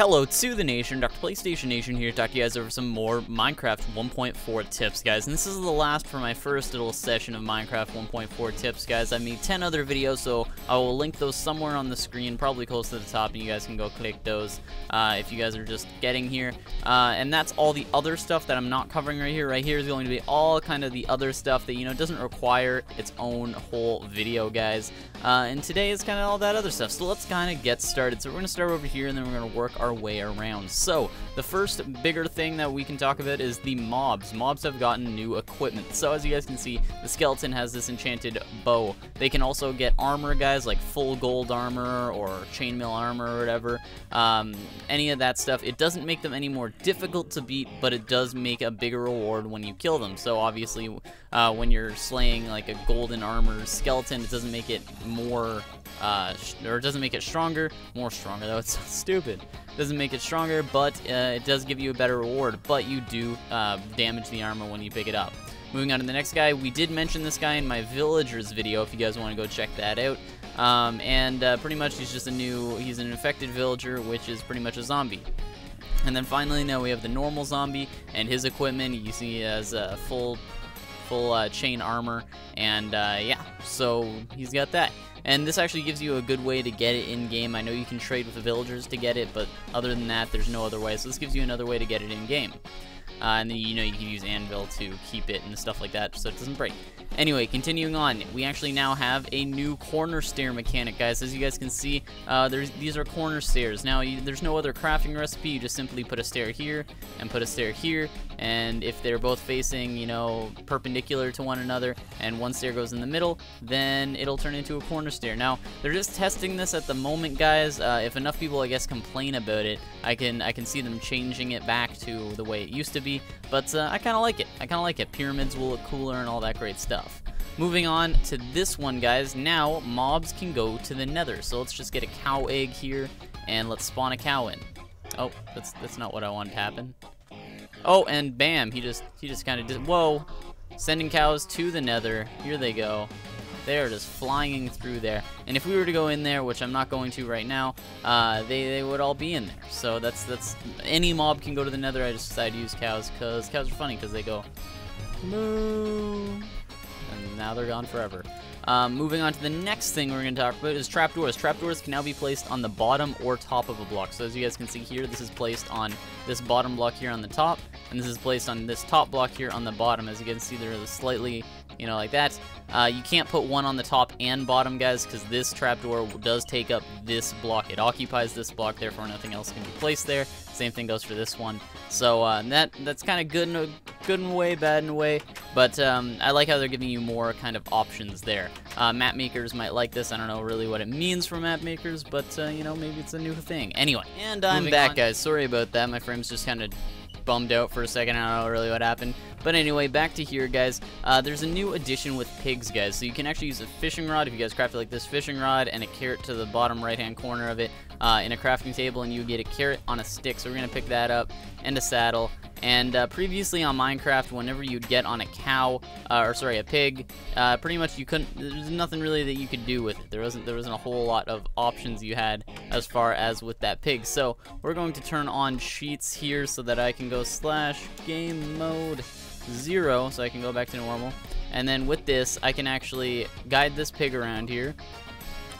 Hello to the nation, Dr. PlayStation Nation here to talk to you guys over some more Minecraft 1.4 tips, guys. And this is the last for my first little session of Minecraft 1.4 tips, guys. I made 10 other videos, so I will link those somewhere on the screen, probably close to the top, and you guys can go click those if you guys are just getting here. And that's all the other stuff that I'm not covering right here. Right here is going to be all kind of the other stuff that, you know, doesn't require its own whole video, guys. And today is kind of all that other stuff. So let's kind of get started. So we're going to start over here, and then we're going to work our way around. So the first bigger thing that we can talk about is the mobs. Mobs have gotten new equipment. So as you guys can see, the skeleton has this enchanted bow. They can also get armor, guys, like full gold armor or chainmail armor or whatever. Any of that stuff. It doesn't make them any more difficult to beat, but it does make a bigger reward when you kill them. So obviously when you're slaying like a golden armor skeleton, it doesn't make it more or it doesn't make it stronger. More stronger though, it's so stupid. Doesn't make it stronger, but it does give you a better reward, but you do damage the armor when you pick it up. Moving on to the next guy, we did mention this guy in my villagers video if you guys want to go check that out. Pretty much he's an infected villager, which is pretty much a zombie. And then finally now we have the normal zombie and his equipment. You see he has full chain armor, and yeah, so he's got that. And this actually gives you a good way to get it in-game. I know you can trade with the villagers to get it, but other than that, there's no other way. So this gives you another way to get it in-game. And then, you know, you can use anvil to keep it and stuff like that so it doesn't break. Anyway, continuing on, we actually now have a new corner stair mechanic, guys. As you guys can see, these are corner stairs. Now, there's no other crafting recipe. You just simply put a stair here and put a stair here, and if they're both facing, you know, perpendicular to one another, and one stair goes in the middle, then it'll turn into a corner stair. Now, they're just testing this at the moment, guys. If enough people, I guess, complain about it, I can see them changing it back to the way it used to be, but I kind of like it. I kind of like it. Pyramids will look cooler and all that great stuff. Moving on to this one, guys. Now mobs can go to the nether. So let's just get a cow egg here and let's spawn a cow in. Oh, that's not what I wanted to happen. Oh, and bam, he just kind of did. Whoa, sending cows to the nether. Here they go. They're just flying through there. And if we were to go in there, which I'm not going to right now, they would all be in there. So that's any mob can go to the nether. I just decided to use cows because cows are funny because they go moo. And now they're gone forever. Moving on to the next thing we're going to talk about is trapdoors. Trapdoors can now be placed on the bottom or top of a block. So as you guys can see here, this is placed on this bottom block here on the top, and this is placed on this top block here on the bottom. As you can see, they're slightly, you know, like that. You can't put one on the top and bottom, guys, because this trapdoor does take up this block. It occupies this block, therefore nothing else can be placed there. Same thing goes for this one. So that's kind of good in a way, bad in a way. But I like how they're giving you more kind of options there. Map makers might like this. I don't know really what it means for map makers, but you know, maybe it's a new thing. Anyway, and I'm back, guys. Sorry about that. My frame's just kind of bummed out for a second. I don't know really what happened. But anyway, back to here, guys. There's a new addition with pigs, guys. So you can actually use a fishing rod if you guys craft it like this, fishing rod and a carrot to the bottom right-hand corner of it in a crafting table, and you get a carrot on a stick. So we're going to pick that up, and a saddle. And previously on Minecraft, whenever you'd get on a cow, a pig, pretty much you couldn't, there's nothing really that you could do with it. There wasn't a whole lot of options you had as far as with that pig. So we're going to turn on cheats here so that I can go /game mode 0, so I can go back to normal. And then with this, I can actually guide this pig around here,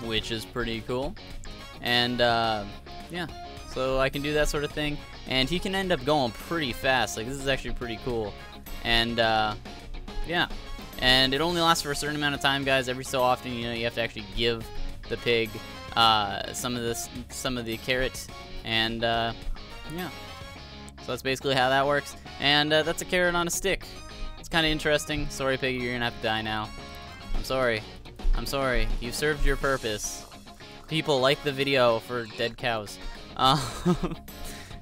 which is pretty cool. And yeah, so I can do that sort of thing. And he can end up going pretty fast. Like, this is actually pretty cool. And yeah, and it only lasts for a certain amount of time, guys. Every so often, you know, you have to actually give the pig some of the carrot, and yeah. So that's basically how that works. And that's a carrot on a stick. It's kind of interesting. Sorry, piggy, you're gonna have to die now. I'm sorry. I'm sorry. You've served your purpose. People like the video for dead cows.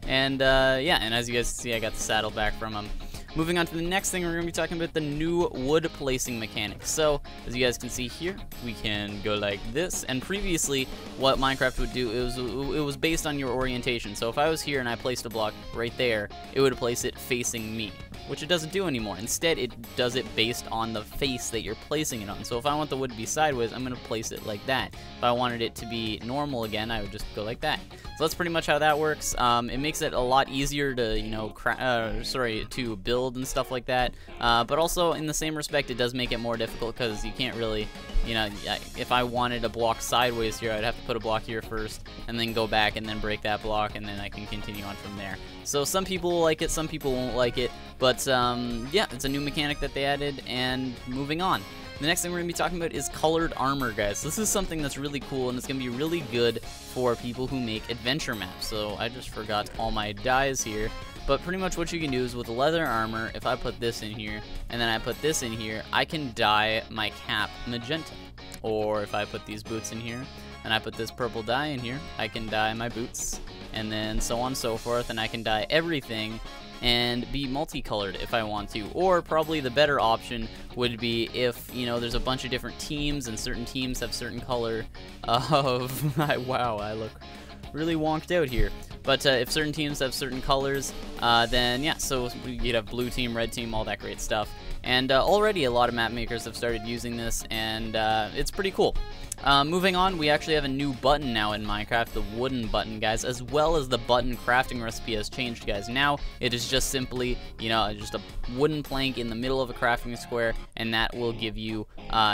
And yeah, and as you guys see, I got the saddle back from him. Moving on to the next thing, we're going to be talking about the new wood placing mechanics. So, as you guys can see here, we can go like this. And previously, what Minecraft would do, it was based on your orientation. So if I was here and I placed a block right there, it would place it facing me. which it doesn't do anymore. Instead, it does it based on the face that you're placing it on. So if I want the wood to be sideways, I'm going to place it like that. If I wanted it to be normal again, I would just go like that. So that's pretty much how that works. It makes it a lot easier to, you know, to build and stuff like that. But also, in the same respect, it does make it more difficult because you can't really, you know, if I wanted a block sideways here, I'd have to put a block here first, and then go back and then break that block, and then I can continue on from there. So some people will like it, some people won't like it, but yeah, it's a new mechanic that they added, and moving on. The next thing we're going to be talking about is colored armor, guys. This is something that's really cool, and it's going to be really good for people who make adventure maps. So I just forgot all my dyes here. But pretty much what you can do is with leather armor, if I put this in here, and then I put this in here, I can dye my cap magenta. Or if I put these boots in here, and I put this purple dye in here, I can dye my boots, and then so on and so forth, and I can dye everything and be multicolored if I want to. Or probably the better option would be if, you know, there's a bunch of different teams, and certain teams have certain color of... wow, I look really wonked out here. But if certain teams have certain colors, then yeah, so you'd have blue team, red team, all that great stuff. And already a lot of map makers have started using this, and it's pretty cool. Moving on, we actually have a new button now in Minecraft, the wooden button, guys, as well as the button crafting recipe has changed, guys. Now, it is just simply, you know, just a wooden plank in the middle of a crafting square, and that will give you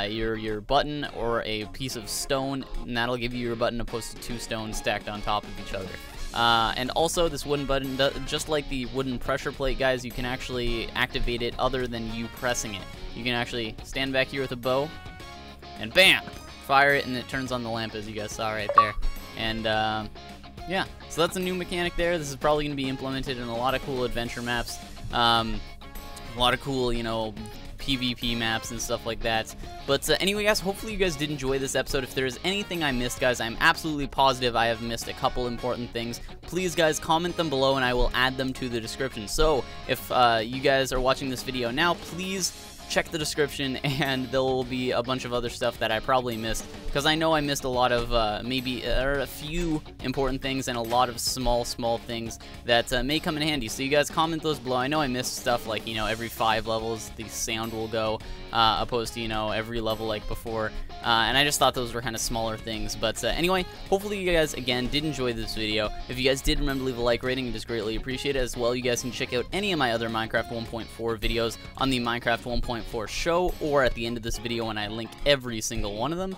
your button, or a piece of stone, and that'll give you your button opposed to 2 stones stacked on top of each other. And also, this wooden button, just like the wooden pressure plate, guys, you can actually activate it other than you pressing it. You can actually stand back here with a bow, and bam! Fire it, and it turns on the lamp, as you guys saw right there. And yeah, so that's a new mechanic there. This is probably going to be implemented in a lot of cool adventure maps, a lot of cool, you know, PvP maps and stuff like that. But anyway, guys, hopefully you guys did enjoy this episode. If there is anything I missed, guys, I'm absolutely positive I have missed a couple important things. Please, guys, comment them below, and I will add them to the description. So if you guys are watching this video now, please check the description, and there will be a bunch of other stuff that I probably missed, because I know I missed a lot of maybe a few important things and a lot of small things that may come in handy. So you guys comment those below. I know I missed stuff like, you know, every 5 levels the sound will go, opposed to, you know, every level like before, and I just thought those were kind of smaller things. But anyway, hopefully you guys again did enjoy this video. If you guys did, remember to leave a like rating, it is greatly appreciated. As well, you guys can check out any of my other Minecraft 1.4 videos on the Minecraft 1.4 show, or at the end of this video when I link every single one of them.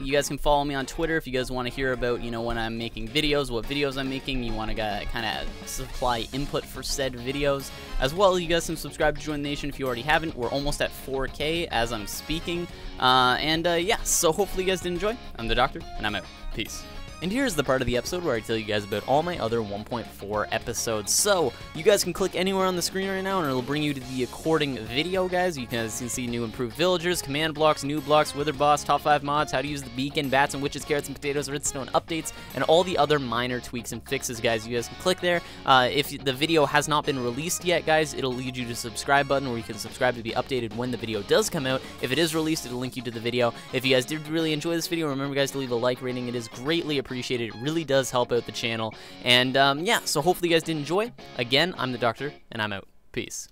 You guys can follow me on Twitter if you guys want to hear about, you know, when I'm making videos, what videos I'm making, you want to kind of supply input for said videos. As well, you guys can subscribe to Join the Nation if you already haven't. We're almost at 4K as I'm speaking. Yeah, so hopefully you guys did enjoy. I'm the Doctor, and I'm out. Peace. And here's the part of the episode where I tell you guys about all my other 1.4 episodes. So, you guys can click anywhere on the screen right now, and it'll bring you to the according video, guys. You can see new improved villagers, command blocks, new blocks, wither boss, top 5 mods, how to use the beacon, bats and witches, carrots and potatoes, redstone updates, and all the other minor tweaks and fixes, guys. You guys can click there. If the video has not been released yet, guys, it'll lead you to the subscribe button, where you can subscribe to be updated when the video does come out. If it is released, it'll link you to the video. If you guys did really enjoy this video, remember, guys, to leave a like rating. It is greatly appreciated. It really does help out the channel. And yeah, so hopefully you guys did enjoy. Again, I'm the Doctor, and I'm out. Peace.